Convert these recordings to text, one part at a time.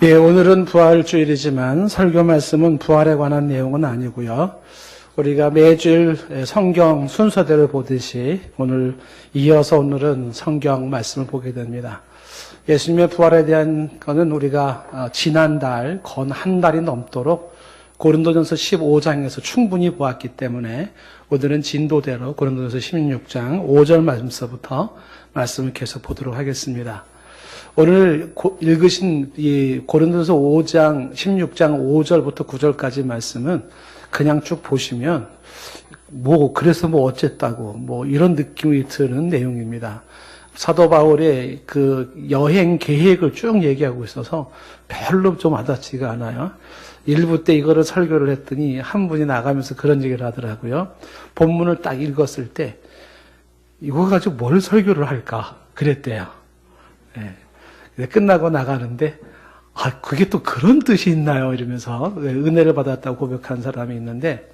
예, 오늘은 부활주일이지만 설교 말씀은 부활에 관한 내용은 아니고요. 우리가 매주일 성경 순서대로 보듯이 이어서 오늘은 성경 말씀을 보게 됩니다. 예수님의 부활에 대한 것은 우리가 지난달 건 한 달이 넘도록 고린도전서 15장에서 충분히 보았기 때문에 오늘은 진도대로 고린도전서 16장 5절 말씀서부터 말씀을 계속 보도록 하겠습니다. 오늘 읽으신 이 고린도전서 5장 16장 5절부터 9절까지 말씀은 그냥 쭉 보시면 그래서 어쨌다고 이런 느낌이 드는 내용입니다. 사도 바울의 그 여행 계획을 쭉 얘기하고 있어서 별로 좀 와닿지가 않아요. 일부 때 이거를 설교를 했더니 한 분이 나가면서 그런 얘기를 하더라고요. 본문을 딱 읽었을 때 이거 가지고 뭘 설교를 할까 그랬대요. 네. 끝나고 나가는데 그게 또 그런 뜻이 있나요? 이러면서 은혜를 받았다고 고백한 사람이 있는데,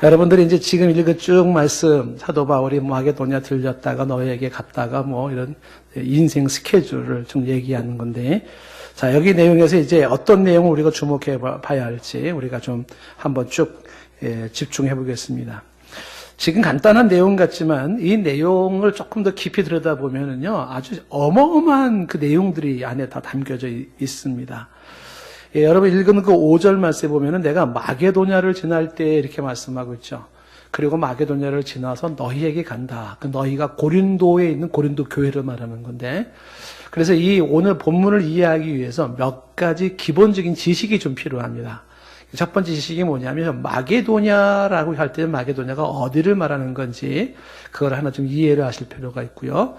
여러분들이 이제 지금 읽은 쭉 말씀, 사도 바울이 마게도냐 들렸다가 너에게 갔다가 이런 인생 스케줄을 좀 얘기하는 건데, 자, 여기 내용에서 이제 어떤 내용을 우리가 주목해 봐야 할지 우리가 좀 한번 쭉 집중해 보겠습니다. 지금 간단한 내용 같지만 이 내용을 조금 더 깊이 들여다보면은요, 아주 어마어마한 그 내용들이 안에 다 담겨져 있습니다. 예, 여러분 읽은 그 5절 말씀에 보면은 내가 마게도냐를 지날 때 이렇게 말씀하고 있죠. 그리고 마게도냐를 지나서 너희에게 간다. 그 너희가 고린도에 있는 고린도 교회를 말하는 건데, 그래서 이 오늘 본문을 이해하기 위해서 몇 가지 기본적인 지식이 좀 필요합니다. 첫 번째 지식이 뭐냐면 마게도냐라고 할 때 마게도냐가 어디를 말하는 건지 그걸 하나 좀 이해를 하실 필요가 있고요.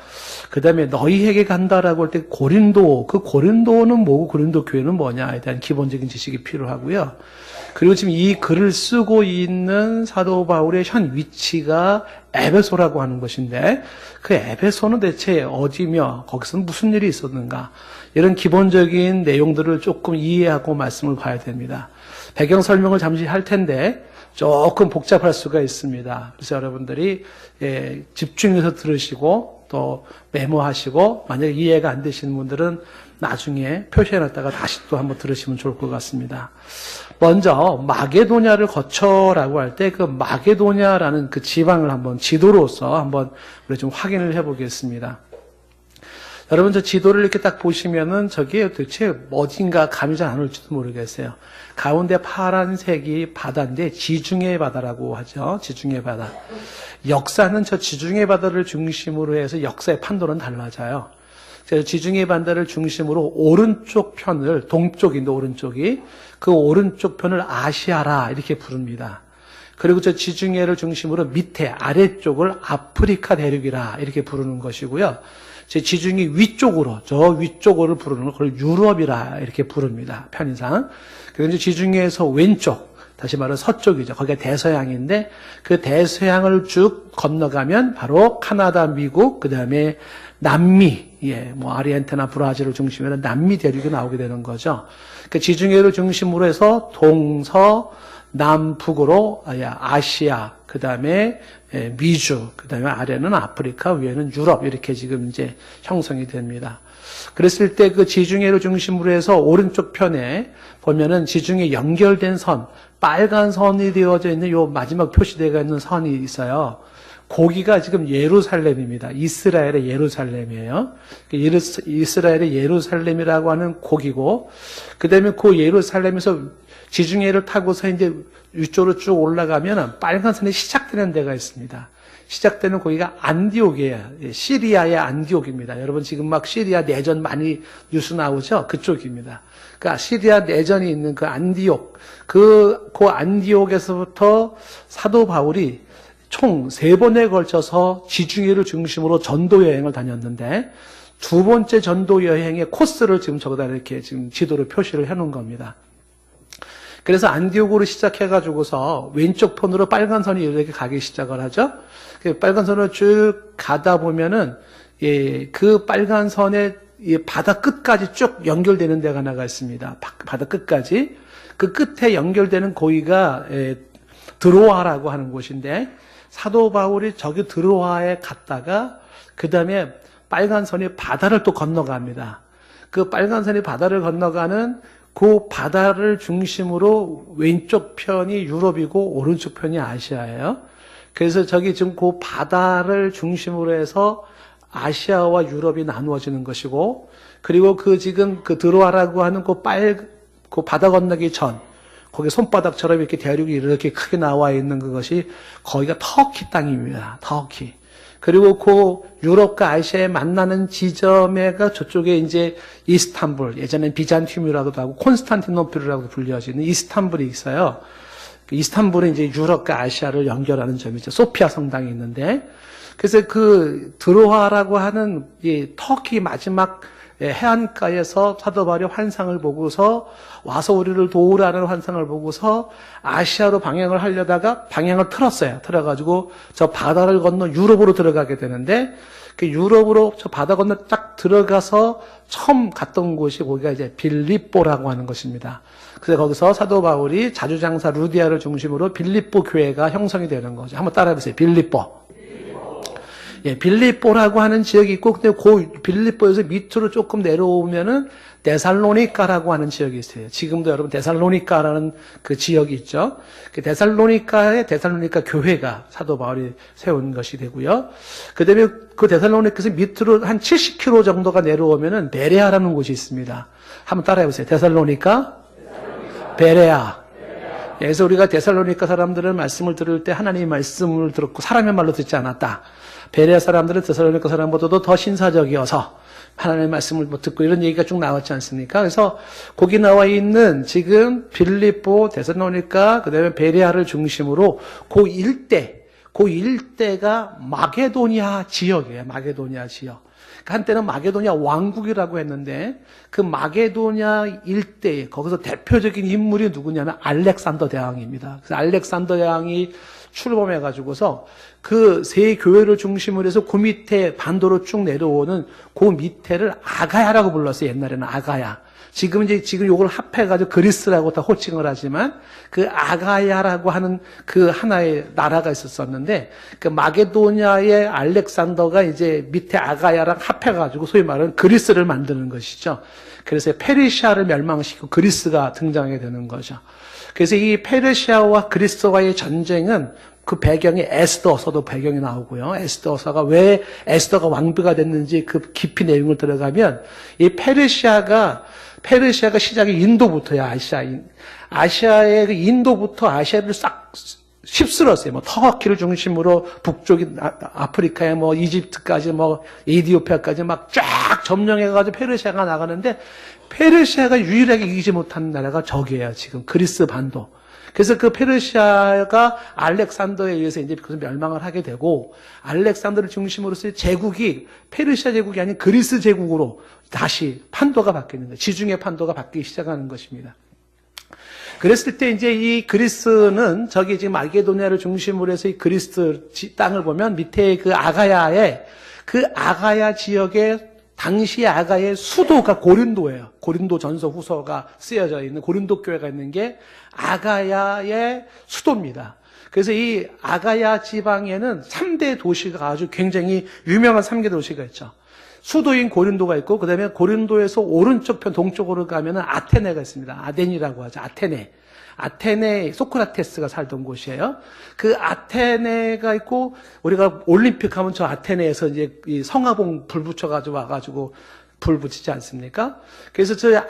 그 다음에 너희에게 간다라고 할 때 고린도, 그 고린도는 뭐고 고린도 교회는 뭐냐에 대한 기본적인 지식이 필요하고요. 그리고 지금 이 글을 쓰고 있는 사도 바울의 현 위치가 에베소라고 하는 것인데 그 에베소는 대체 어디며 거기서는 무슨 일이 있었는가, 이런 기본적인 내용들을 조금 이해하고 말씀을 봐야 됩니다. 배경 설명을 잠시 할 텐데 조금 복잡할 수가 있습니다. 그래서 여러분들이 집중해서 들으시고 또 메모하시고, 만약에 이해가 안 되시는 분들은 나중에 표시해놨다가 다시 또 한번 들으시면 좋을 것 같습니다. 먼저 마게도냐를 거쳐라고 할 때 그 마게도냐라는 그 지방을 한번 지도로서 한번 우리 좀 확인을 해보겠습니다. 여러분, 저 지도를 이렇게 딱 보시면은 저게 도대체 어딘가 감이 잘 안 올지도 모르겠어요. 가운데 파란색이 바다인데 지중해 바다라고 하죠. 지중해 바다. 역사는 저 지중해 바다를 중심으로 해서 역사의 판도는 달라져요. 그래서 지중해 바다를 중심으로 오른쪽 편을, 동쪽인데 오른쪽이, 그 오른쪽 편을 아시아라 이렇게 부릅니다. 그리고 저 지중해를 중심으로 밑에 아래쪽을 아프리카 대륙이라 이렇게 부르는 것이고요. 제 지중해 위쪽으로, 저 위쪽으를 부르는 걸 유럽이라 이렇게 부릅니다. 편의상. 그리고 이제 지중해에서 왼쪽, 다시 말해 서쪽이죠. 거기가 대서양인데 그 대서양을 쭉 건너가면 바로 카나다, 미국, 그 다음에 남미, 아르헨티나, 브라질을 중심으로 남미 대륙이 나오게 되는 거죠. 그 지중해를 중심으로 해서 동서, 남북으로 아시아, 그 다음에 미주, 그 다음에 아래는 아프리카, 위에는 유럽, 이렇게 지금 이제 형성이 됩니다. 그랬을 때 그 지중해를 중심으로 해서 오른쪽 편에 보면은 지중해 연결된 선, 빨간 선이 되어져 있는 요 마지막 표시되어 있는 선이 있어요. 거기가 지금 예루살렘입니다. 이스라엘의 예루살렘이에요. 이스라엘의 예루살렘이라고 하는 고기고, 그 다음에 그 예루살렘에서 지중해를 타고서 이제 위쪽으로 쭉 올라가면 빨간 선이 시작되는 데가 있습니다. 시작되는 거기가 안디옥이에요. 시리아의 안디옥입니다. 여러분 지금 막 시리아 내전 많이 뉴스 나오죠? 그쪽입니다. 그러니까 시리아 내전이 있는 그 안디옥, 그 안디옥에서부터 사도 바울이 총 3번에 걸쳐서 지중해를 중심으로 전도 여행을 다녔는데, 두 번째 전도 여행의 코스를 지금 저기다 이렇게 지금 지도로 표시를 해 놓은 겁니다. 그래서 안디옥으로 시작해가지고서 왼쪽 편으로 빨간 선이 이렇게 가기 시작을 하죠. 그 빨간 선을 쭉 가다 보면은, 그 빨간 선의 바다 끝까지 쭉 연결되는 데가 하나가 있습니다. 바다 끝까지. 그 끝에 연결되는 고기가 드로아라고 하는 곳인데, 사도 바울이 저기 드로아에 갔다가 그 다음에 빨간 선이 바다를 또 건너갑니다. 그 빨간선이 바다를 건너가는 그 바다를 중심으로 왼쪽 편이 유럽이고 오른쪽 편이 아시아예요. 그래서 저기 지금 그 바다를 중심으로 해서 아시아와 유럽이 나누어지는 것이고, 그리고 그 지금 그 드로아라고 하는 그 바다 건너기 전, 거기 손바닥처럼 이렇게 대륙이 이렇게 크게 나와 있는 그것이 거기가 터키 땅입니다. 터키. 그리고 그 유럽과 아시아에 만나는 지점에가 저쪽에 이제 이스탄불, 예전엔 비잔티움이라고도 하고 콘스탄티노플이라고 불려지는 이스탄불이 있어요. 이스탄불은 이제 유럽과 아시아를 연결하는 점이죠. 소피아 성당이 있는데, 그래서 그 드로아라고 하는 이 터키 마지막 해안가에서 사도 바울이 환상을 보고서 와서 우리를 도우라는 환상을 보고서 아시아로 방향을 하려다가 방향을 틀었어요. 틀어가지고 저 바다를 건너 유럽으로 들어가게 되는데, 그 유럽으로 저 바다 건너 딱 들어가서 처음 갔던 곳이 거기가 이제 빌립보라고 하는 것입니다. 그래서 거기서 사도 바울이 자주장사 루디아를 중심으로 빌립보 교회가 형성이 되는 거죠. 한번 따라해보세요. 빌립보. 예, 빌립보라고 하는 지역이 있고, 근데 그 빌립보에서 밑으로 조금 내려오면은 데살로니카라고 하는 지역이 있어요. 지금도 여러분 데살로니카라는 그 지역이 있죠. 그 데살로니카의 데살로니카 교회가 사도 바울이 세운 것이 되고요. 그 다음에 그 데살로니카에서 밑으로 한 70km 정도가 내려오면은 베레아라는 곳이 있습니다. 한번 따라해보세요. 데살로니카, 베레아. 그래서 우리가 데살로니카 사람들은 말씀을 들을 때 하나님의 말씀을 들었고 사람의 말로 듣지 않았다. 베레아 사람들은 데살로니카 사람보다도 더 신사적이어서 하나님의 말씀을 듣고 이런 얘기가 쭉 나왔지 않습니까? 그래서 거기 나와 있는 지금 빌립보, 데살로니카, 그 다음에 베레아를 중심으로 그 일대가 마게도니아 지역이에요. 마게도니아 지역. 한때는 마게도니아 왕국이라고 했는데 그 마게도니아 일대에 거기서 대표적인 인물이 누구냐면 알렉산더 대왕입니다. 그래서 알렉산더 대왕이 출범해가지고서 그 세 교회를 중심으로 해서 그 밑에 반도로 쭉 내려오는 그 밑에를 아가야라고 불렀어요. 옛날에는 아가야. 지금 요걸 합해가지고 그리스라고 다 호칭을 하지만 그 아가야라고 하는 그 하나의 나라가 있었었는데 그 마게도니아의 알렉산더가 이제 밑에 아가야랑 합해가지고 소위 말하는 그리스를 만드는 것이죠. 그래서 페르시아를 멸망시키고 그리스가 등장하게 되는 거죠. 그래서 이 페르시아와 그리스와의 전쟁은 그 배경에 에스더서도 배경이 나오고요. 에스더서가 왜 에스더가 왕비가 됐는지 그 깊이 내용을 들어가면 이 페르시아가 시작이 인도부터야. 아시아의 그 인도부터 아시아를 싹 휩쓸었어요. 뭐 터키를 중심으로 북쪽이 아프리카에 뭐 이집트까지 뭐 에티오피아까지 막 쫙 점령해가지고 페르시아가 나가는데 페르시아가 유일하게 이기지 못한 나라가 저기예요. 지금 그리스 반도. 그래서 그 페르시아가 알렉산더에 의해서 이제 그것을 멸망을 하게 되고 알렉산더를 중심으로서 제국이 페르시아 제국이 아닌 그리스 제국으로 다시 판도가 바뀌는 거예요. 지중해 판도가 바뀌기 시작하는 것입니다. 그랬을 때 이제 이 그리스는 저기 지금 마게도니아를 중심으로 해서 이 그리스 땅을 보면 밑에 그 아가야 지역에 당시 아가야의 수도가 고린도예요. 고린도 전서 후서가 쓰여져 있는 고린도 교회가 있는 게 아가야의 수도입니다. 그래서 이 아가야 지방에는 3대 도시가 아주 굉장히 유명한 3개 도시가 있죠. 수도인 고린도가 있고, 그 다음에 고린도에서 오른쪽 편 동쪽으로 가면은 아테네가 있습니다. 아덴이라고 하죠. 아테네 소크라테스가 살던 곳이에요. 그 아테네가 있고, 우리가 올림픽 하면 저 아테네에서 이제 이 성화봉 불 붙여가지고 와가지고 불 붙이지 않습니까? 그래서 저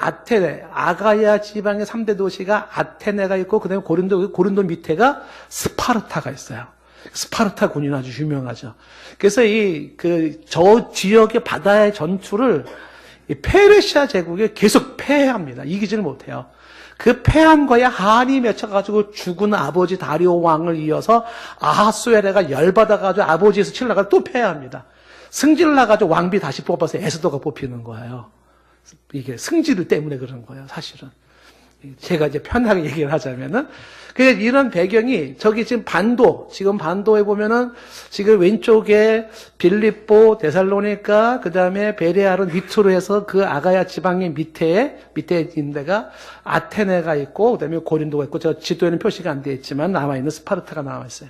아가야 지방의 3대 도시가 아테네가 있고, 그 다음에 고린도 밑에가 스파르타가 있어요. 스파르타 군이 아주 유명하죠. 그래서 저 지역의 바다의 전투를 이 페르시아 제국에 계속 패합니다. 이기지를 못해요. 그 패한 거에 한이 맺혀가지고 죽은 아버지 다리오 왕을 이어서 아하수에레가 열받아가지고 아버지에서 칠라가 또 패합니다. 승질 나가지고 왕비 다시 뽑아서 에스더가 뽑히는 거예요. 이게 승질 때문에 그런 거예요, 사실은. 제가 이제 편하게 얘기를 하자면은. 그러니까 이런 배경이 저기 지금 반도에 보면은 지금 왼쪽에 빌립보, 데살로니카, 그 다음에 베레아를 밑으로 해서 그 아가야 지방의 밑에 있는 데가 아테네가 있고, 그 다음에 고린도가 있고, 저 지도에는 표시가 안 되어 있지만 남아있는 스파르타가 나와 있어요.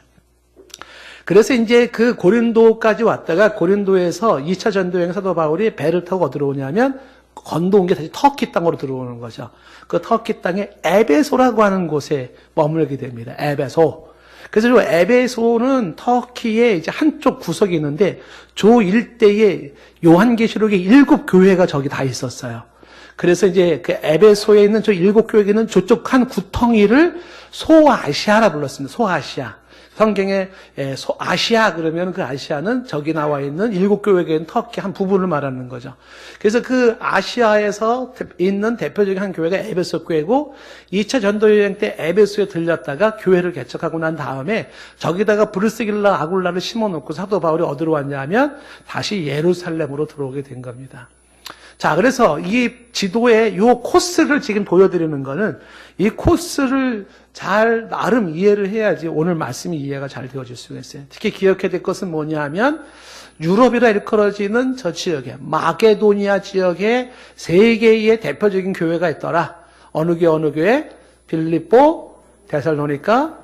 그래서 이제 그 고린도까지 왔다가 고린도에서 2차 전도여행 사도 바울이 배를 타고 어디로 오냐면 건너온 게 다시 터키 땅으로 들어오는 거죠. 그 터키 땅에 에베소라고 하는 곳에 머물게 됩니다. 에베소. 그래서 이 에베소는 터키의 이제 한쪽 구석이 있는데 저 일대에 요한계시록의 7교회가 저기 다 있었어요. 그래서 이제 그 에베소에 있는 저 7교회는 저쪽 한 구덩이를 소아시아라 불렀습니다. 소아시아. 성경에 아시아 그러면 그 아시아는 저기 나와 있는 7교회인 터키 한 부분을 말하는 거죠. 그래서 그 아시아에서 있는 대표적인 한 교회가 에베소 교회고 2차 전도여행 때 에베소에 들렸다가 교회를 개척하고 난 다음에 저기다가 브르스길라 아굴라를 심어놓고 사도 바울이 어디로 왔냐면 다시 예루살렘으로 들어오게 된 겁니다. 자, 그래서 이 지도의 이 코스를 지금 보여드리는 거는 이 코스를 잘 나름 이해를 해야지 오늘 말씀이 이해가 잘 되어질 수가 있어요. 특히 기억해야 될 것은 뭐냐 하면 유럽이라 일컬어지는 저 지역에 마게도니아 지역에 3개의 대표적인 교회가 있더라. 어느 교회? 빌립보, 데살로니가,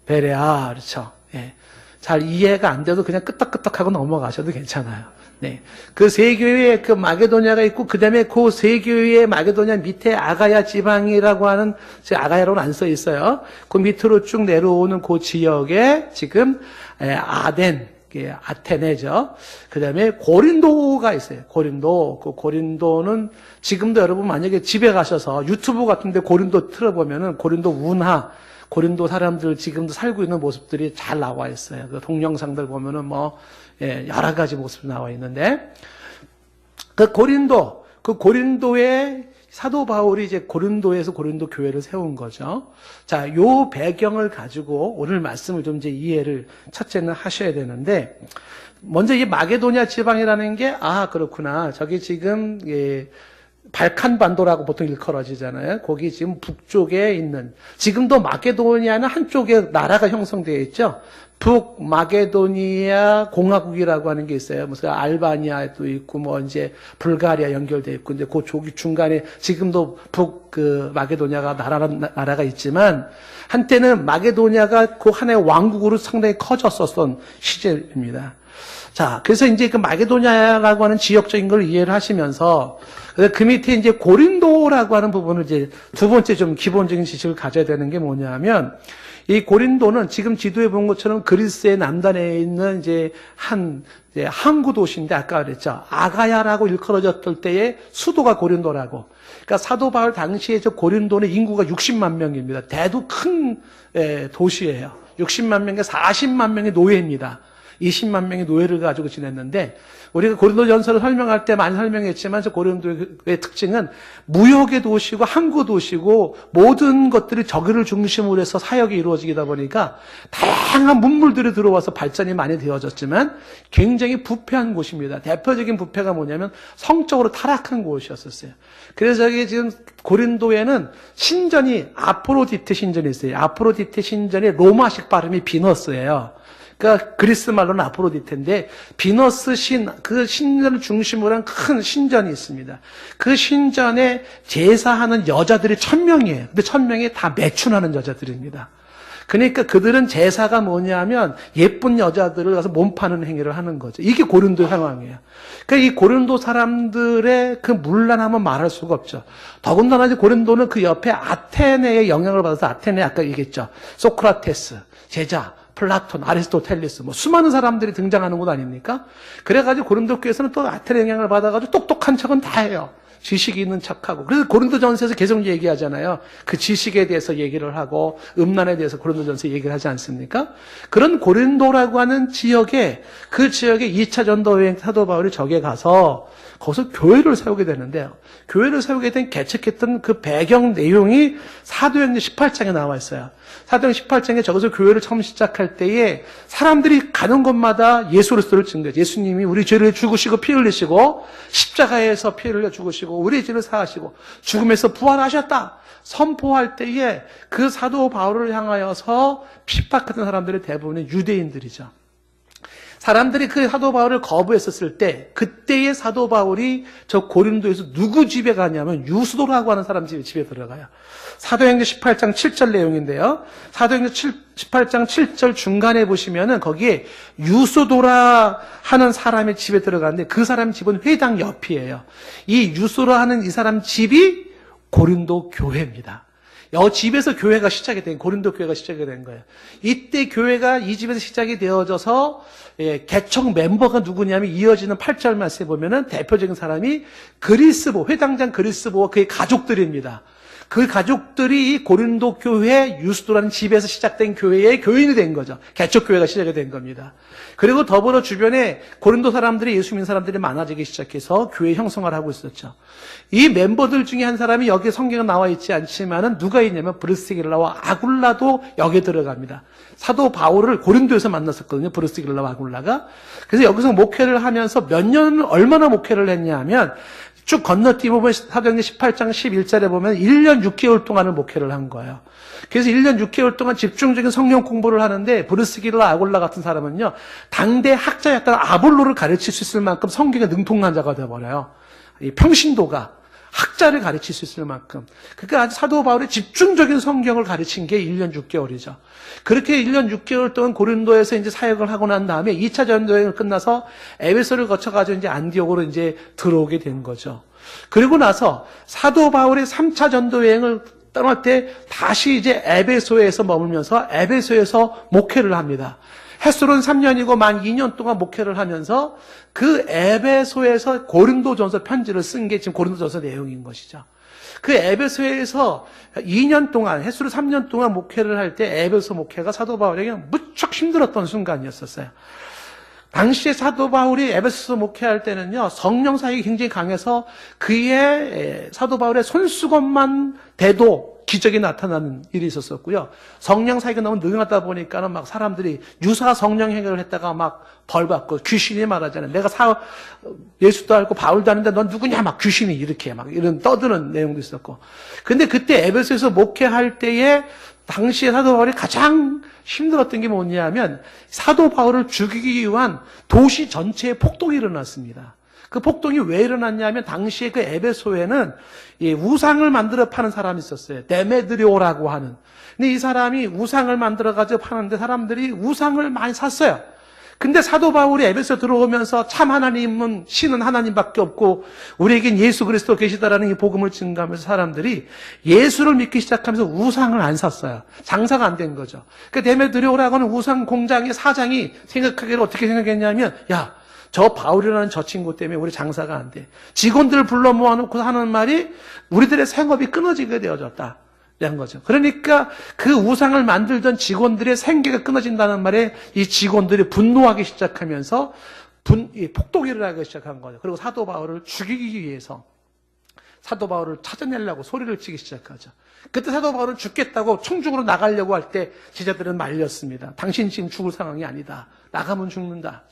베레아. 그렇죠. 예. 잘 이해가 안 돼도 그냥 끄떡끄떡하고 넘어가셔도 괜찮아요. 네. 그 3교회에 그 마게도냐가 있고, 그 다음에 그 3교회의 마게도냐 밑에 아가야 지방이라고 하는, 아가야로는 안 써 있어요. 그 밑으로 쭉 내려오는 그 지역에 지금, 아덴, 아테네죠. 그 다음에 고린도가 있어요. 고린도. 그 고린도는 지금도 여러분 만약에 집에 가셔서 유튜브 같은데 고린도 틀어보면은 고린도 운하, 고린도 사람들 지금도 살고 있는 모습들이 잘 나와 있어요. 그 동영상들 보면은 여러 가지 모습이 나와 있는데, 그 고린도에 사도 바울이 이제 고린도에서 고린도 교회를 세운 거죠. 자, 요 배경을 가지고 오늘 말씀을 좀 이제 이해를 첫째는 하셔야 되는데, 먼저 이 마게도냐 지방이라는 게, 그렇구나. 저기 지금, 발칸 반도라고 보통 일컬어지잖아요. 거기 지금 북쪽에 있는, 지금도 마게도니아는 한쪽에 나라가 형성되어 있죠. 북마게도니아 공화국이라고 하는 게 있어요. 무슨 알바니아도 있고, 이제 불가리아 연결되어 있고, 근데 그 조기 중간에 지금도 마게도니아가 나라가 있지만, 한때는 마게도니아가 그 하나의 왕국으로 상당히 커졌었던 시절입니다. 자, 그래서 이제 그 마게도니아라고 하는 지역적인 걸 이해를 하시면서, 그 밑에 이제 고린도라고 하는 부분을 이제 두 번째 좀 기본적인 지식을 가져야 되는 게 뭐냐면, 이 고린도는 지금 지도에 본 것처럼 그리스의 남단에 있는 이제 항구 도시인데 아까 그랬죠. 아가야라고 일컬어졌을 때의 수도가 고린도라고. 그러니까 사도 바울 당시에 저 고린도는 인구가 60만 명입니다. 대도 큰 도시예요. 60만 명에 40만 명의 노예입니다. 20만 명의 노예를 가지고 지냈는데, 우리가 고린도전서를 설명할 때 많이 설명했지만 저 고린도의 특징은 무역의 도시고 항구 도시고 모든 것들이 저기를 중심으로 해서 사역이 이루어지다 보니까 다양한 문물들이 들어와서 발전이 많이 되어졌지만 굉장히 부패한 곳입니다. 대표적인 부패가 뭐냐면 성적으로 타락한 곳이었었어요. 그래서 여기 지금 고린도에는 신전이 아프로디테 신전이 있어요. 아프로디테 신전의 로마식 발음이 비너스예요. 그러니까 그리스 말로는 아프로디테인데 비너스 그 신전을 중심으로 한 큰 신전이 있습니다. 그 신전에 제사하는 여자들이 1000명이에요. 근데 1000명이 다 매춘하는 여자들입니다. 그러니까 그들은 제사가 뭐냐면 예쁜 여자들을 가서 몸 파는 행위를 하는 거죠. 이게 고린도 상황이에요. 그러니까 이 고린도 사람들의 그 문란함은 말할 수가 없죠. 더군다나 이제 고린도는 그 옆에 아테네의 영향을 받아서 아테네 아까 얘기했죠. 소크라테스, 제자, 플라톤, 아리스토텔레스, 수많은 사람들이 등장하는 곳 아닙니까? 그래가지고 고린도 교회에서는 또 아테네 영향을 받아가지고 똑똑한 척은 다 해요. 지식이 있는 척하고. 그래서 고린도전서에서 계속 얘기하잖아요. 그 지식에 대해서 얘기를 하고 음란에 대해서 고린도전서에 얘기를 하지 않습니까? 그런 고린도라고 하는 지역에, 그 지역에 2차 전도여행 사도 바울이 저기에 가서 거기서 교회를 세우게 되는데요. 교회를 세우게 된 개척했던 그 배경 내용이 사도행전 18장에 나와 있어요. 사도행전 18장에 저기서 교회를 처음 시작할 때에 사람들이 가는 곳마다 예수 그리스도를 증거해요. 예수님이 우리 죄를 죽으시고 피 흘리시고 십자가에서 피 흘려 죽으시고 우리의 죄를 사하시고 죽음에서 부활하셨다 선포할 때에 그 사도 바울을 향하여서 핍박하던 사람들의 대부분은 유대인들이죠. 사람들이 그 사도 바울을 거부했었을 때 그때의 사도 바울이 저 고린도에서 누구 집에 가냐면 유수도라고 하는 사람 집에 들어가요. 사도행전 18장 7절 내용인데요. 사도행전 18장 7절 중간에 보시면은 거기에 유수도라 하는 사람의 집에 들어가는데 그 사람 집은 회당 옆이에요. 이 유수도라 하는 이 사람 집이 고린도 교회입니다. 이 집에서 교회가 시작이 된, 고린도 교회가 시작이 된 거예요. 이때 교회가 이 집에서 시작이 되어져서, 개척 멤버가 누구냐면 이어지는 8절 말씀에 보면은 대표적인 사람이 그리스보, 회당장 그리스보와 그의 가족들입니다. 그 가족들이 이 고린도 교회 유스도라는 집에서 시작된 교회의 교인이 된 거죠. 개척교회가 시작이 된 겁니다. 그리고 더불어 주변에 고린도 사람들이 예수 믿는 사람들이 많아지기 시작해서 교회 형성을 하고 있었죠. 이 멤버들 중에 한 사람이 여기 성경에 나와 있지 않지만은 누가 있냐면 브리스길라와 아굴라도 여기에 들어갑니다. 사도 바울을 고린도에서 만났었거든요. 브리스길라와 아굴라가. 그래서 여기서 목회를 하면서 몇 년을 얼마나 목회를 했냐면 쭉 건너뛰면 사도행전 18장 11절에 보면 1년 6개월 동안을 목회를 한 거예요. 그래서 1년 6개월 동안 집중적인 성경 공부를 하는데 브루스길라 아골라 같은 사람은요. 당대 학자였던 아볼로를 가르칠 수 있을 만큼 성경에 능통한 자가 되어버려요. 이 평신도가 학자를 가르칠 수 있을 만큼. 그러니까 아주 사도 바울이 집중적인 성경을 가르친 게 1년 6개월이죠. 그렇게 1년 6개월 동안 고린도에서 이제 사역을 하고 난 다음에 2차 전도여행을 끝나서 에베소를 거쳐가지고 이제 안디옥으로 이제 들어오게 된 거죠. 그리고 나서 사도 바울의 3차 전도여행을 떠날 때 다시 이제 에베소에서 머물면서 에베소에서 목회를 합니다. 햇술은 3년이고 만 2년 동안 목회를 하면서 그 에베소에서 고린도전서 편지를 쓴 게 지금 고린도전서 내용인 것이죠. 그 에베소에서 2년 동안, 햇술은 3년 동안 목회를 할 때 에베소 목회가 사도 바울에게 무척 힘들었던 순간이었었어요. 당시에 사도 바울이 에베소서 목회할 때는요, 성령 사역이 굉장히 강해서 그의 사도 바울의 손수건만 대도 기적이 나타나는 일이 있었었고요. 성령 사역이 너무 능하다 보니까는 막 사람들이 유사 성령 행위를 했다가 막 벌받고 귀신이 말하잖아요. 내가 예수도 알고 바울도 아는데 넌 누구냐? 막 귀신이 이렇게 막 이런 떠드는 내용도 있었고. 근데 그때 에베소에서 목회할 때에 당시에 사도 바울이 가장 힘들었던 게 뭐냐면 사도 바울을 죽이기 위한 도시 전체에 폭동이 일어났습니다. 그 폭동이 왜 일어났냐면 당시에 그 에베소에는 우상을 만들어 파는 사람이 있었어요. 데메드리오라고 하는. 근데 이 사람이 우상을 만들어 가지고 파는데 사람들이 우상을 많이 샀어요. 근데 사도 바울이 에베소 들어오면서 참 하나님은 신은 하나님밖에 없고 우리에겐 예수 그리스도 계시다라는 이 복음을 증거하면서 사람들이 예수를 믿기 시작하면서 우상을 안 샀어요. 장사가 안 된 거죠. 그 데메드리오라고 하는 우상 공장의 사장이 생각하기를 어떻게 생각했냐면 야, 저 바울이라는 저 친구 때문에 우리 장사가 안 돼. 직원들을 불러 모아놓고 하는 말이 우리들의 생업이 끊어지게 되어졌다. 한 거죠. 그러니까 그 우상을 만들던 직원들의 생계가 끊어진다는 말에 이 직원들이 분노하기 시작하면서 폭동이 일어나기 시작한 거죠. 그리고 사도 바울을 죽이기 위해서 사도 바울을 찾아내려고 소리를 치기 시작하죠. 그때 사도 바울은 죽겠다고 청중으로 나가려고 할 때 제자들은 말렸습니다. 당신 지금 죽을 상황이 아니다. 나가면 죽는다.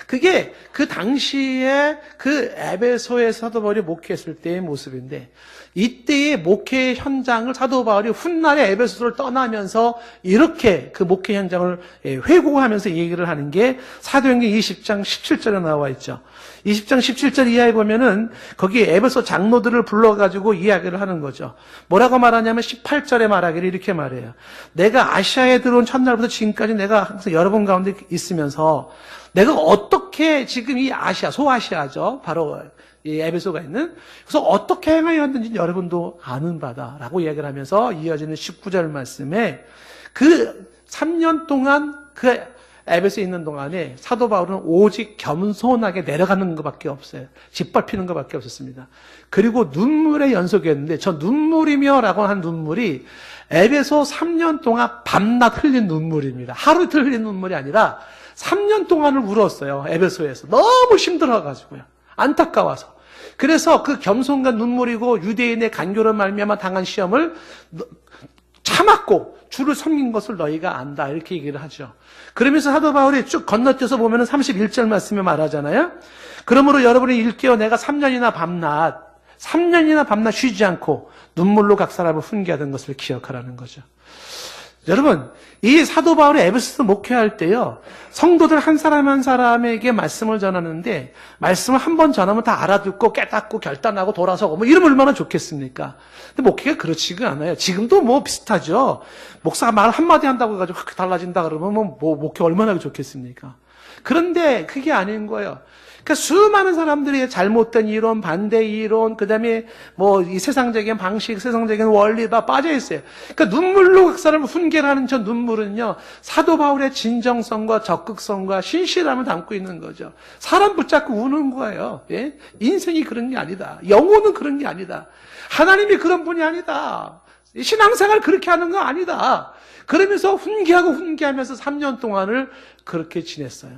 그게 그 당시에 그 에베소에 사도 바울이 목회했을 때의 모습인데 이때의 목회 현장을 사도 바울이 훗날에 에베소를 떠나면서 이렇게 그 목회 현장을 회고하면서 얘기를 하는 게 사도행전 20장 17절에 나와 있죠. 20장 17절 이하에 보면은 거기 에베소 장로들을 불러가지고 이야기를 하는 거죠. 뭐라고 말하냐면 18절에 말하기를 이렇게 말해요. 내가 아시아에 들어온 첫날부터 지금까지 내가 항상 여러분 가운데 있으면서 내가 어떻게 지금 이 아시아, 소아시아죠. 바로 이 에베소가 있는. 그래서 어떻게 행하였는지 여러분도 아는 바다라고 이야기를 하면서 이어지는 19절 말씀에 그 3년 동안 그 에베소에 있는 동안에 사도 바울은 오직 겸손하게 내려가는 것밖에 없어요. 짓밟히는 것밖에 없었습니다. 그리고 눈물의 연속이었는데 저 눈물이며라고 한 눈물이 에베소 3년 동안 밤낮 흘린 눈물입니다. 하루 이틀 흘린 눈물이 아니라 3년 동안을 울었어요. 에베소에서. 너무 힘들어가지고요. 안타까워서. 그래서 그 겸손과 눈물이고 유대인의 간교로 말미암아 당한 시험을 참았고 주를 섬긴 것을 너희가 안다. 이렇게 얘기를 하죠. 그러면서 사도 바울이 쭉 건너뛰어서 보면 31절 말씀에 말하잖아요. 그러므로 여러분이 일깨어 내가 3년이나 밤낮 쉬지 않고 눈물로 각 사람을 훈계하던 것을 기억하라는 거죠. 여러분, 이 사도 바울이 에베소서 목회할 때요, 성도들 한 사람 한 사람에게 말씀을 전하는데, 말씀을 한 번 전하면 다 알아듣고 깨닫고 결단하고 돌아서고, 뭐 이러면 얼마나 좋겠습니까? 근데 목회가 그렇지가 않아요. 지금도 뭐 비슷하죠. 목사가 말 한마디 한다고 해가지고 확 달라진다 그러면 뭐 목회 얼마나 좋겠습니까? 그런데 그게 아닌 거예요. 그러니까 수많은 사람들이 잘못된 이론, 반대 이론, 그 다음에 뭐 이 세상적인 방식, 세상적인 원리 다 빠져 있어요. 그러니까 눈물로 그 사람을 훈계하는 저 눈물은요, 사도 바울의 진정성과 적극성과 신실함을 담고 있는 거죠. 사람 붙잡고 우는 거예요. 예? 인생이 그런 게 아니다. 영혼은 그런 게 아니다. 하나님이 그런 분이 아니다. 신앙생활 그렇게 하는 거 아니다. 그러면서 훈계하면서 3년 동안을 그렇게 지냈어요.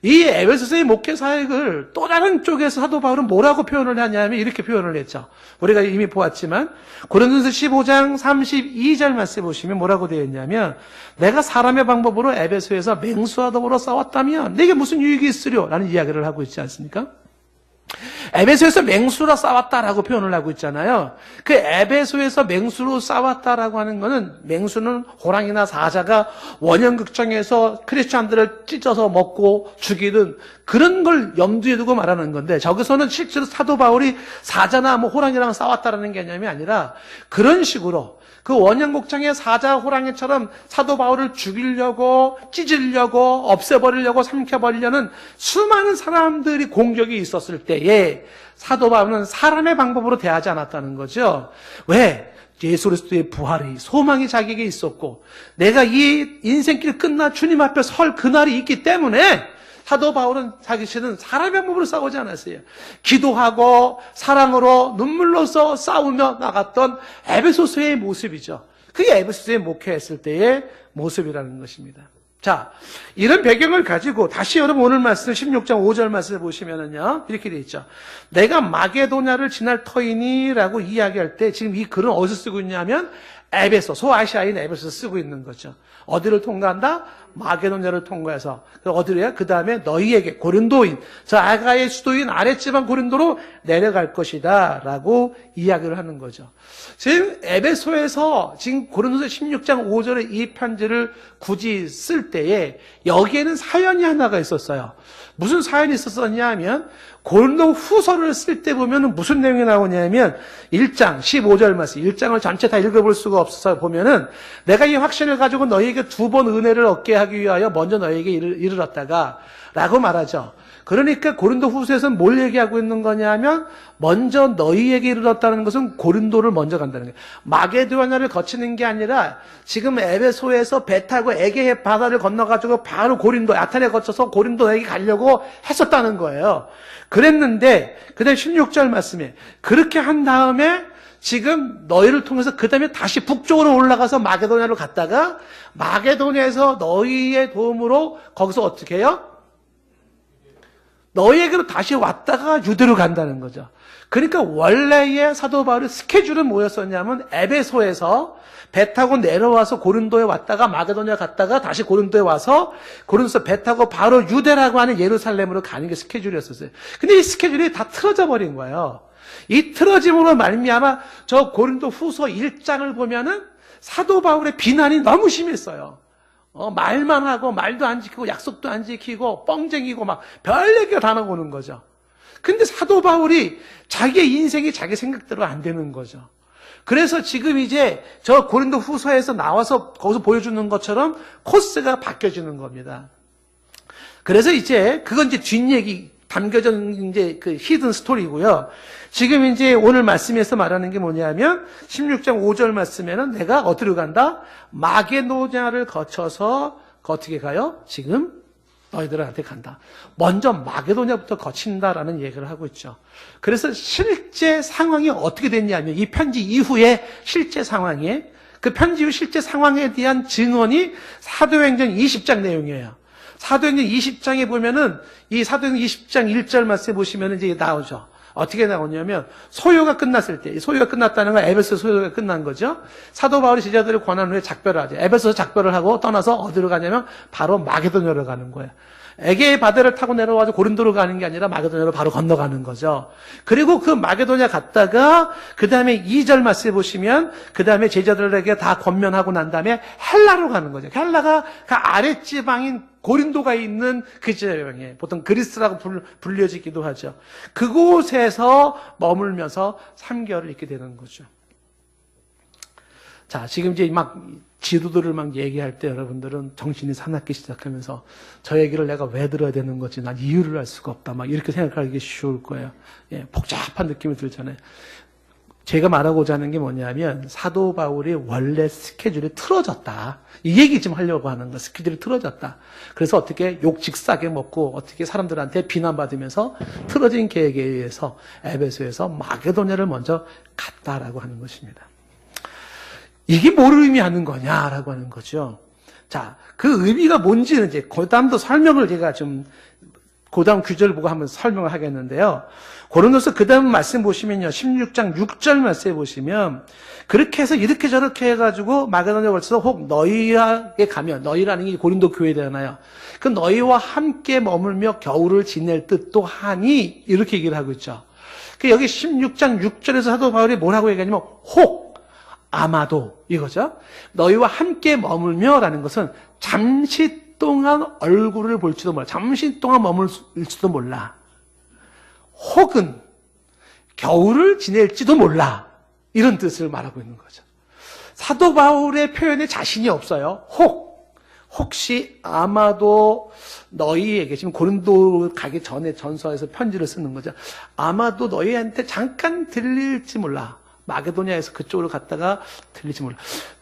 이 에베소서의 목회 사역을 또 다른 쪽에서 사도 바울은 뭐라고 표현을 하냐면 이렇게 표현을 했죠. 우리가 이미 보았지만 고린도서 15장 32절 말씀 보시면 뭐라고 되어 있냐면 내가 사람의 방법으로 에베소에서 맹수와 더불어 싸웠다면 내게 무슨 유익이 있으려? 라는 이야기를 하고 있지 않습니까? 에베소에서 맹수로 싸웠다라고 표현을 하고 있잖아요. 그 에베소에서 맹수로 싸웠다라고 하는 거는 맹수는 호랑이나 사자가 원형극장에서 크리스찬들을 찢어서 먹고 죽이는 그런 걸 염두에 두고 말하는 건데 저기서는 실제로 사도 바울이 사자나 뭐 호랑이랑 싸웠다라는 개념이 아니라 그런 식으로 그 원형곡장의 사자 호랑이처럼 사도 바울을 죽이려고 찢으려고 없애버리려고 삼켜버리려는 수많은 사람들이 공격이 있었을 때에 사도 바울은 사람의 방법으로 대하지 않았다는 거죠. 왜? 예수 그리스도의 부활이 소망이 자기에게 있었고 내가 이 인생길 끝나 주님 앞에 설 그날이 있기 때문에 사도 바울은 자기는 사람의 몸으로 싸우지 않았어요. 기도하고 사랑으로 눈물로써 싸우며 나갔던 에베소서의 모습이죠. 그게 에베소서에 목회했을 때의 모습이라는 것입니다. 자, 이런 배경을 가지고 다시 여러분 오늘 말씀 16장 5절 말씀을 보시면은요 이렇게 돼 있죠. 내가 마게도냐를 지날 터이니라고 이야기할 때 지금 이 글은 어디서 쓰고 있냐면 에베소, 소아시아인 에베소에서 쓰고 있는 거죠. 어디를 통과한다? 마게도냐를 통과해서 어디로야? 그 다음에 너희에게 고린도인, 저 아가의 수도인 아랫지방 고린도로 내려갈 것이다 라고 이야기를 하는 거죠. 지금 에베소에서 지금 고린도서 16장 5절의 이 편지를 굳이 쓸 때에 여기에는 사연이 하나가 있었어요. 무슨 사연이 있었었냐 하면 고린도 후서를 쓸 때 보면 무슨 내용이 나오냐면 1장 15절 말씀 1장을 전체 다 읽어볼 수가 없어서 보면은 내가 이 확신을 가지고 너희에게 2번 은혜를 얻게 하기 위하여 먼저 너희에게 이르렀다가 라고 말하죠. 그러니까 고린도 후서에서는 뭘 얘기하고 있는 거냐면 먼저 너희에게 이르렀다는 것은 고린도를 먼저 간다는 거예요. 마게도냐를 거치는 게 아니라 지금 에베소에서 배 타고 에게해 바다를 건너가지고 바로 고린도 아테네 거쳐서 고린도에게 가려고 했었다는 거예요. 그랬는데 그 다음에 16절 말씀에 그렇게 한 다음에 지금 너희를 통해서 그 다음에 다시 북쪽으로 올라가서 마게도냐로 갔다가 마게도냐에서 너희의 도움으로 거기서 어떻게 해요? 너희에게로 다시 왔다가 유대로 간다는 거죠. 그러니까 원래의 사도 바울의 스케줄은 뭐였었냐면 에베소에서 배 타고 내려와서 고린도에 왔다가 마게도냐 갔다가 다시 고린도에 와서 고린도에서 배 타고 바로 유대라고 하는 예루살렘으로 가는 게 스케줄이었었어요. 근데 이 스케줄이 다 틀어져 버린 거예요. 이 틀어짐으로 말미암아 저 고린도 후서 1장을 보면은 사도 바울의 비난이 너무 심했어요. 말만 하고 말도 안 지키고 약속도 안 지키고 뻥쟁이고 막 별 얘기가 다 나오는 거죠. 근데 사도 바울이 자기의 인생이 자기 생각대로 안 되는 거죠. 그래서 지금 이제 저 고린도 후서에서 나와서 거기서 보여주는 것처럼 코스가 바뀌어지는 겁니다. 그래서 이제 그건 이제 뒷얘기 담겨져 있는 이제 그 히든 스토리고요. 지금 이제 오늘 말씀에서 말하는 게 뭐냐면 16장 5절 말씀에는 내가 어디로 간다? 마게도냐를 거쳐서 어떻게 가요? 지금 너희들한테 간다. 먼저 마게도냐부터 거친다라는 얘기를 하고 있죠. 그래서 실제 상황이 어떻게 됐냐면 이 편지 이후에 실제 상황에 그 편지 이후 실제 상황에 대한 증언이 사도행전 20장 내용이에요. 사도행전 20장에 보면은 이 사도행전 20장 1절 말씀에 보시면 이제 나오죠. 어떻게 나오냐면 소요가 끝났을 때, 소요가 끝났다는 건 에베소 소요가 끝난 거죠. 사도 바울이 제자들을 권한 후에 작별을 하죠. 에베소에서 작별을 하고 떠나서 어디로 가냐면 바로 마게도냐로 가는 거예요. 에게의 바다를 타고 내려와서 고린도로 가는 게 아니라 마게도냐로 바로 건너가는 거죠. 그리고 그 마게도냐 갔다가 그 다음에 2절 말씀해 보시면 그 다음에 제자들에게 다 권면하고 난 다음에 헬라로 가는 거죠. 헬라가 그 아랫지방인 고린도가 있는 그 지방에 보통 그리스라고 불려지기도 하죠. 그곳에서 머물면서 3개월을 있게 되는 거죠. 자, 지금 이제 막 지도들을 막 얘기할 때 여러분들은 정신이 사납기 시작하면서 저 얘기를 내가 왜 들어야 되는 거지? 난 이유를 알 수가 없다. 막 이렇게 생각하기 쉬울 거예요. 예, 복잡한 느낌이 들잖아요. 제가 말하고자 하는 게 뭐냐면 사도 바울이 원래 스케줄이 틀어졌다. 이 얘기 좀 하려고 하는 거. 스케줄이 틀어졌다. 그래서 어떻게 욕직 싸게 먹고 어떻게 사람들한테 비난받으면서 틀어진 계획에 의해서 에베소에서 마게도냐를 먼저 갔다라고 하는 것입니다. 이게 뭘 의미하는 거냐라고 하는 거죠. 자, 그 의미가 뭔지는 이제 그 다음도 설명을 제가 좀 그 다음 구절 보고 한번 설명을 하겠는데요. 고린도서 그 다음 말씀 보시면요. 16장 6절 말씀에 보시면 그렇게 해서 이렇게 저렇게 해가지고 마게도냐에 걸쳐서 혹 너희에게 가면 너희라는 게 고린도 교회잖아요. 그 너희와 함께 머물며 겨울을 지낼 듯도 하니 이렇게 얘기를 하고 있죠. 그 여기 16장 6절에서 사도 바울이 뭐라고 얘기하냐면 혹 아마도 이거죠. 너희와 함께 머물며라는 것은 잠시 동안 얼굴을 볼지도 몰라. 잠시 동안 머물지도 몰라. 혹은 겨울을 지낼지도 몰라. 이런 뜻을 말하고 있는 거죠. 사도 바울의 표현에 자신이 없어요. 혹시 아마도 너희에게 지금 고린도 가기 전에 전서에서 편지를 쓰는 거죠. 아마도 너희한테 잠깐 들릴지 몰라. 마게도냐에서 그쪽으로 갔다가 들릴지 몰라.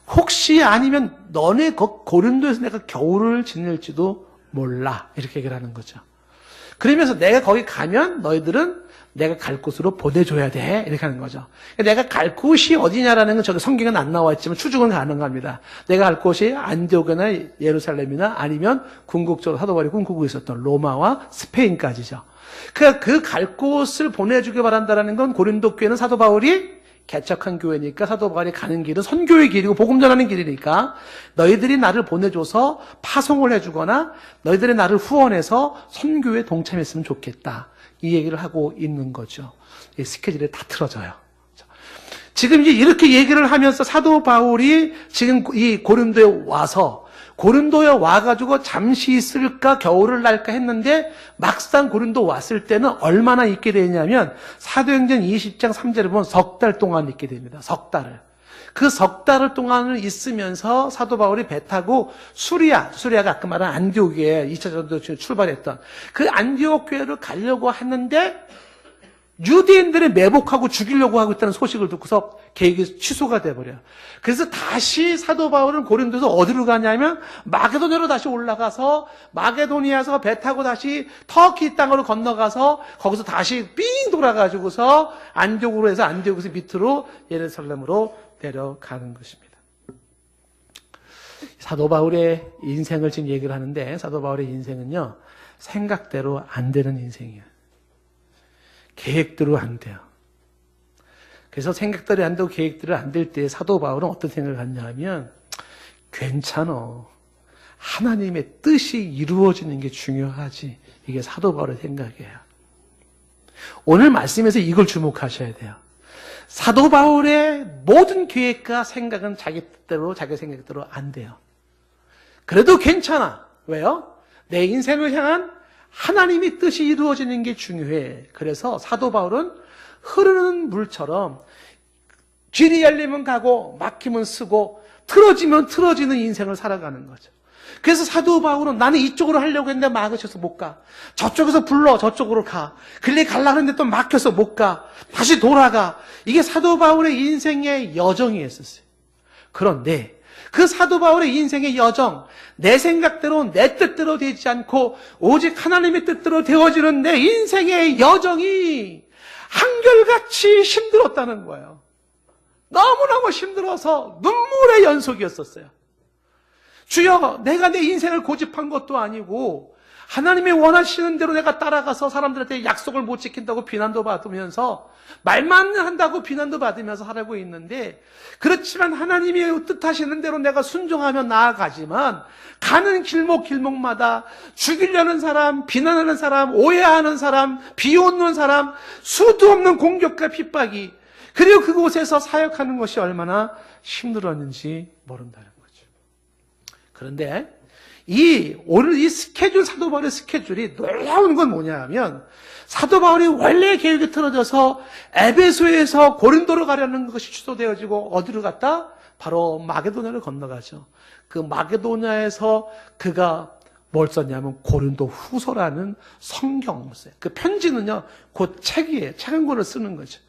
혹시 아니면 너네 고린도에서 내가 겨울을 지낼지도 몰라. 이렇게 얘기를 하는 거죠. 그러면서 내가 거기 가면 너희들은 내가 갈 곳으로 보내줘야 돼. 이렇게 하는 거죠. 내가 갈 곳이 어디냐라는 건 저기 성경은 안 나와 있지만 추측은 가능합니다. 내가 갈 곳이 안디오크나 예루살렘이나 아니면 궁극적으로 사도 바울이 꿈꾸고 있었던 로마와 스페인까지죠. 그 갈 곳을 보내주길 바란다라는 건 고린도 교회는 사도 바울이 개척한 교회니까 사도 바울이 가는 길은 선교의 길이고 복음 전하는 길이니까 너희들이 나를 보내줘서 파송을 해주거나 너희들이 나를 후원해서 선교에 동참했으면 좋겠다. 이 얘기를 하고 있는 거죠. 이 스케줄이 다 틀어져요. 지금 이제 이렇게 얘기를 하면서 사도 바울이 지금 이 고린도에 와가지고 잠시 있을까 겨울을 날까 했는데 막상 고린도 왔을 때는 얼마나 있게 되냐면 사도행전 20장 3절에 보면 석 달 동안 있게 됩니다. 석 달을. 그 석 달을 동안을 있으면서 사도 바울이 배 타고 수리아가 아까 말한 안디옥에 2차 전도 출발했던 그 안디옥 교회를 가려고 하는데 유대인들이 매복하고 죽이려고 하고 있다는 소식을 듣고서 계획이 취소가 돼버려요. 그래서 다시 사도 바울은 고린도에서 어디로 가냐면 마게도냐로 다시 올라가서 마게도니아에서 배 타고 다시 터키 땅으로 건너가서 거기서 다시 삥 돌아가지고서 안디옥으로 해서 안디옥에서 밑으로 예루살렘으로 내려가는 것입니다. 사도 바울의 인생을 지금 얘기를 하는데 사도 바울의 인생은요 생각대로 안 되는 인생이에요. 계획대로 안 돼요. 그래서 생각대로 안 되고 계획대로 안 될 때 사도 바울은 어떤 생각을 갖냐 하면 괜찮아. 하나님의 뜻이 이루어지는 게 중요하지. 이게 사도 바울의 생각이에요. 오늘 말씀에서 이걸 주목하셔야 돼요. 사도 바울의 모든 계획과 생각은 자기 뜻대로 자기 생각대로 안 돼요. 그래도 괜찮아. 왜요? 내 인생을 향한 하나님의 뜻이 이루어지는 게 중요해. 그래서 사도 바울은 흐르는 물처럼 길이 열리면 가고 막히면 쓰고 틀어지면 틀어지는 인생을 살아가는 거죠. 그래서 사도 바울은 나는 이쪽으로 하려고 했는데 막으셔서 못 가. 저쪽에서 불러 저쪽으로 가. 길리 가려고 했는데 또 막혀서 못 가. 다시 돌아가. 이게 사도 바울의 인생의 여정이었어요. 그런데 그 사도 바울의 인생의 여정, 내 생각대로 내 뜻대로 되지 않고 오직 하나님의 뜻대로 되어지는 내 인생의 여정이 한결같이 힘들었다는 거예요. 너무너무 힘들어서 눈물의 연속이었었어요. 주여, 내가 내 인생을 고집한 것도 아니고 하나님이 원하시는 대로 내가 따라가서 사람들한테 약속을 못 지킨다고 비난도 받으면서 말만 한다고 비난도 받으면서 살고 있는데, 그렇지만 하나님이 뜻하시는 대로 내가 순종하며 나아가지만 가는 길목길목마다 죽이려는 사람, 비난하는 사람, 오해하는 사람, 비웃는 사람, 수도 없는 공격과 핍박이, 그리고 그곳에서 사역하는 것이 얼마나 힘들었는지 모른다는 거죠. 그런데 오늘 이 스케줄, 사도 바울의 스케줄이 놀라운 건 뭐냐 하면, 사도 바울이 원래 계획이 틀어져서 에베소에서 고린도로 가려는 것이 취소되어지고 어디로 갔다? 바로 마게도냐를 건너가죠. 그 마게도냐에서 그가 뭘 썼냐면 고린도 후서라는 성경을 써요. 그 편지는요, 곧 책이에요. 책 한 권을 쓰는 거죠.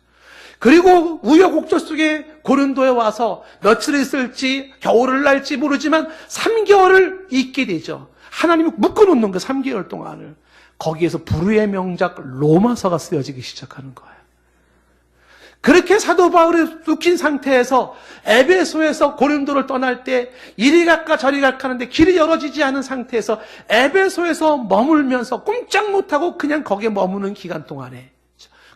그리고 우여곡절 속에 고린도에 와서 며칠 있을지 겨울을 날지 모르지만 3개월을 있게 되죠. 하나님이 묶어놓는 그 3개월 동안을. 거기에서 불후의 명작 로마서가 쓰여지기 시작하는 거예요. 그렇게 사도 바울이 눕힌 상태에서 에베소에서 고린도를 떠날 때 이리 갈까 저리 갈까 하는데 길이 열어지지 않은 상태에서 에베소에서 머물면서 꼼짝 못하고 그냥 거기에 머무는 기간 동안에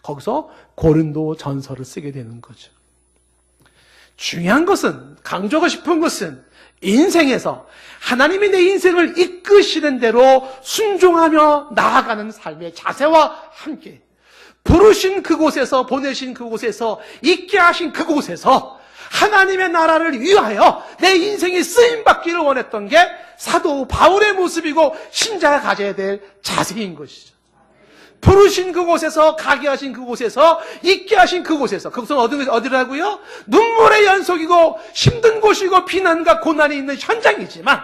거기서 고린도 전서를 쓰게 되는 거죠. 중요한 것은, 강조하고 싶은 것은 인생에서 하나님이 내 인생을 이끄시는 대로 순종하며 나아가는 삶의 자세와 함께 부르신 그곳에서, 보내신 그곳에서, 있게 하신 그곳에서 하나님의 나라를 위하여 내 인생이 쓰임받기를 원했던 게 사도 바울의 모습이고 신자가 가져야 될 자세인 것이죠. 부르신 그곳에서, 가게 하신 그곳에서, 있게 하신 그곳에서, 그것은 어디라고요? 눈물의 연속이고 힘든 곳이고 비난과 고난이 있는 현장이지만,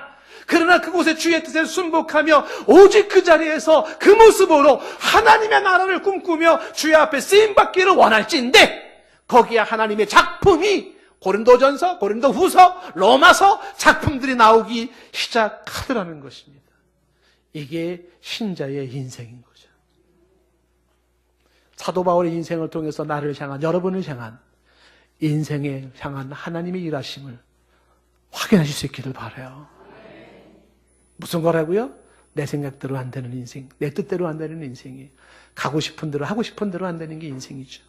그러나 그곳에 주의 뜻에 순복하며 오직 그 자리에서 그 모습으로 하나님의 나라를 꿈꾸며 주의 앞에 쓰임받기를 원할진데, 거기에 하나님의 작품이 고린도전서, 고린도후서, 로마서 작품들이 나오기 시작하더라는 것입니다. 이게 신자의 인생인 거죠. 사도 바울의 인생을 통해서 나를 향한, 여러분을 향한, 인생에 향한 하나님의 일하심을 확인하실 수 있기를 바라요. 무슨 거라고요? 내 생각대로 안 되는 인생, 내 뜻대로 안 되는 인생이, 가고 싶은 대로, 하고 싶은 대로 안 되는 게 인생이죠.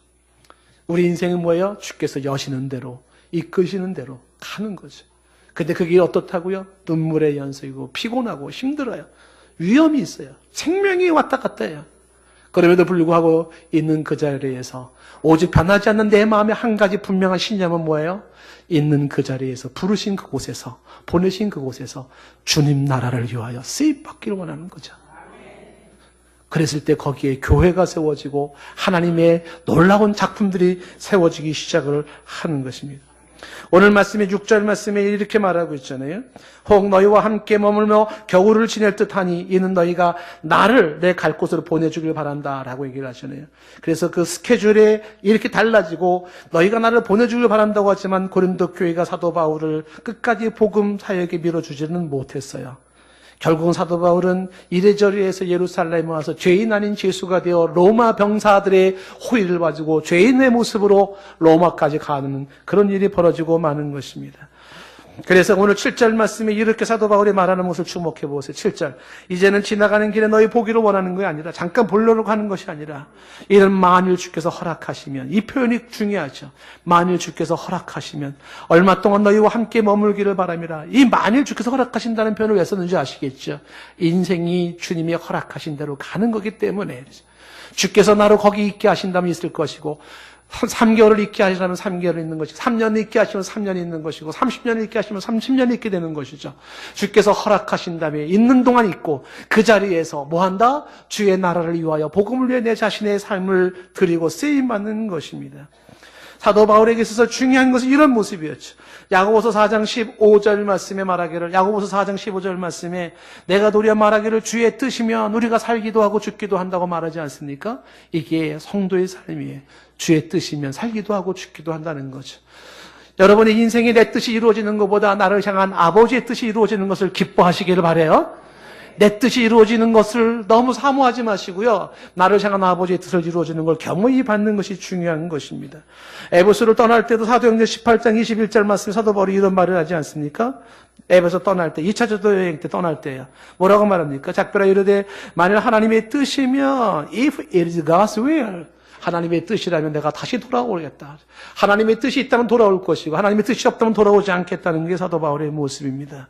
우리 인생은 뭐예요? 주께서 여시는 대로, 이끄시는 대로 가는 거죠. 근데 그게 어떻다고요? 눈물의 연속이고 피곤하고 힘들어요. 위험이 있어요. 생명이 왔다 갔다 해요. 그럼에도 불구하고 있는 그 자리에서 오직 변하지 않는 내 마음에 한 가지 분명한 신념은 뭐예요? 있는 그 자리에서, 부르신 그곳에서, 보내신 그곳에서 주님 나라를 위하여 쓰임받기를 원하는 거죠. 그랬을 때 거기에 교회가 세워지고 하나님의 놀라운 작품들이 세워지기 시작을 하는 것입니다. 오늘 말씀의 6절 말씀에 이렇게 말하고 있잖아요. 혹 너희와 함께 머물며 겨울을 지낼 듯하니 이는 너희가 나를 내 갈 곳으로 보내주길 바란다 라고 얘기를 하시네요. 그래서 그 스케줄이 이렇게 달라지고 너희가 나를 보내주길 바란다고 하지만 고린도 교회가 사도 바울을 끝까지 복음 사역에 밀어주지는 못했어요. 결국은 사도 바울은 이래저래해서 예루살렘에 와서 죄인 아닌 죄수가 되어 로마 병사들의 호의를 가지고 죄인의 모습으로 로마까지 가는 그런 일이 벌어지고 마는 것입니다. 그래서 오늘 7절 말씀에 이렇게 사도 바울이 말하는 것을 주목해 보세요. 7절. 이제는 지나가는 길에 너희 보기를 원하는 것이 아니라, 잠깐 보려고 하는 것이 아니라, 이는 만일 주께서 허락하시면, 이 표현이 중요하죠. 만일 주께서 허락하시면 얼마 동안 너희와 함께 머물기를 바랍니다. 이 만일 주께서 허락하신다는 표현을 왜 썼는지 아시겠죠? 인생이 주님이 허락하신 대로 가는 거기 때문에, 주께서 나로 거기 있게 하신다면 있을 것이고, 3개월을 있게 하시라면 3개월을 있는 것이고, 3년을 있게 하시면 3년이 있는 것이고, 30년을 있게 하시면 30년이 있게 되는 것이죠. 주께서 허락하신다면 있는 동안 있고, 그 자리에서 뭐한다? 주의 나라를 위하여 복음을 위해 내 자신의 삶을 드리고 쓰임받는 것입니다. 사도 바울에게 있어서 중요한 것은 이런 모습이었죠. 야고보서 4장 15절 말씀에 말하기를, 야고보서 4장 15절 말씀에 내가 도리어 말하기를 주의 뜻이면 우리가 살기도 하고 죽기도 한다고 말하지 않습니까? 이게 성도의 삶이에요. 주의 뜻이면 살기도 하고 죽기도 한다는 거죠. 여러분의 인생이 내 뜻이 이루어지는 것보다 나를 향한 아버지의 뜻이 이루어지는 것을 기뻐하시기를 바라요. 내 뜻이 이루어지는 것을 너무 사모하지 마시고요. 나를 향한 아버지의 뜻을 이루어지는 걸 겸허히 받는 것이 중요한 것입니다. 에베소를 떠날 때도 사도행전 18장 21절 말씀에 사도 바울이 이런 말을 하지 않습니까? 에베소 떠날 때, 2차 전도 여행 때 떠날 때요. 뭐라고 말합니까? 작별하 이르되 만일 하나님의 뜻이면 if it is God's will, 하나님의 뜻이라면 내가 다시 돌아오겠다. 하나님의 뜻이 있다면 돌아올 것이고 하나님의 뜻이 없다면 돌아오지 않겠다는 게 사도 바울의 모습입니다.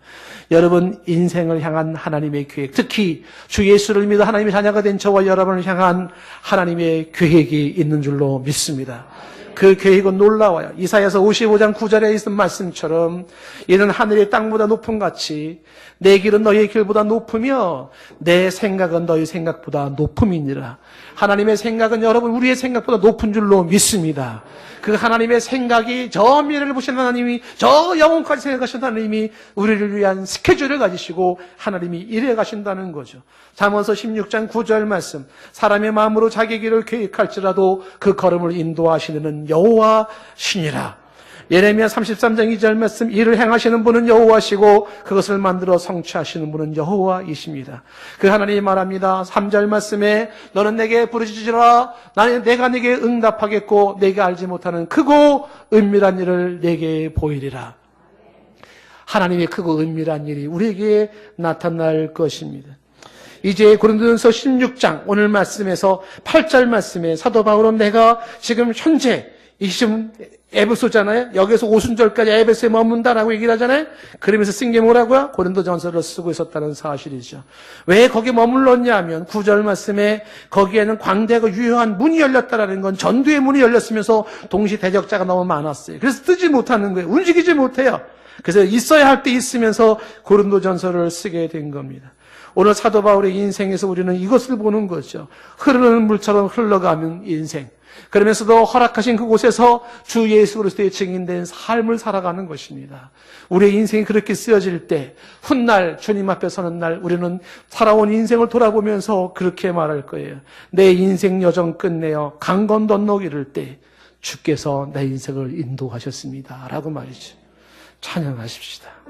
여러분, 인생을 향한 하나님의 계획, 특히 주 예수를 믿어 하나님의 자녀가 된 저와 여러분을 향한 하나님의 계획이 있는 줄로 믿습니다. 그 계획은 놀라워요. 이사야서 55장 9절에 있는 말씀처럼 이는 하늘의 땅보다 높음 같이 내 길은 너희의 길보다 높으며 내 생각은 너희 생각보다 높음이니라. 하나님의 생각은 여러분 우리의 생각보다 높은 줄로 믿습니다. 그 하나님의 생각이 저 미래를 보시는 하나님이 저 영혼까지 생각하시는 하나님이 우리를 위한 스케줄을 가지시고 하나님이 일해 가신다는 거죠. 잠언서 16장 9절 말씀, 사람의 마음으로 자기 길을 계획할지라도 그 걸음을 인도하시는 여호와시니라. 예레미야 33장 2절 말씀, 일을 행하시는 분은 여호와시고 그것을 만들어 성취하시는 분은 여호와이십니다. 그 하나님이 말합니다. 3절 말씀에 너는 내게 부르짖으라. 내가 네게 응답하겠고 네가 알지 못하는 크고 은밀한 일을 네게 보이리라. 하나님의 크고 은밀한 일이 우리에게 나타날 것입니다. 이제 고린도전서 16장 오늘 말씀에서 8절 말씀에 사도 바울은 내가 지금 현재 이 지금 에베소잖아요. 여기서 오순절까지 에베소에 머문다라고 얘기를 하잖아요. 그러면서 쓴 게 뭐라고요? 고린도전서를 쓰고 있었다는 사실이죠. 왜 거기 머물렀냐 하면 9절 말씀에 거기에는 광대하고 유효한 문이 열렸다라는 건 전두의 문이 열렸으면서 동시 대적자가 너무 많았어요. 그래서 뜨지 못하는 거예요. 움직이지 못해요. 그래서 있어야 할 때 있으면서 고린도전서를 쓰게 된 겁니다. 오늘 사도 바울의 인생에서 우리는 이것을 보는 거죠. 흐르는 물처럼 흘러가는 인생. 그러면서도 허락하신 그곳에서 주 예수 그리스도의 증인된 삶을 살아가는 것입니다. 우리의 인생이 그렇게 쓰여질 때 훗날 주님 앞에 서는 날 우리는 살아온 인생을 돌아보면서 그렇게 말할 거예요. 내 인생 여정 끝내어 강 건너기 이를 때 주께서 내 인생을 인도하셨습니다. 라고 말이죠. 찬양하십시다.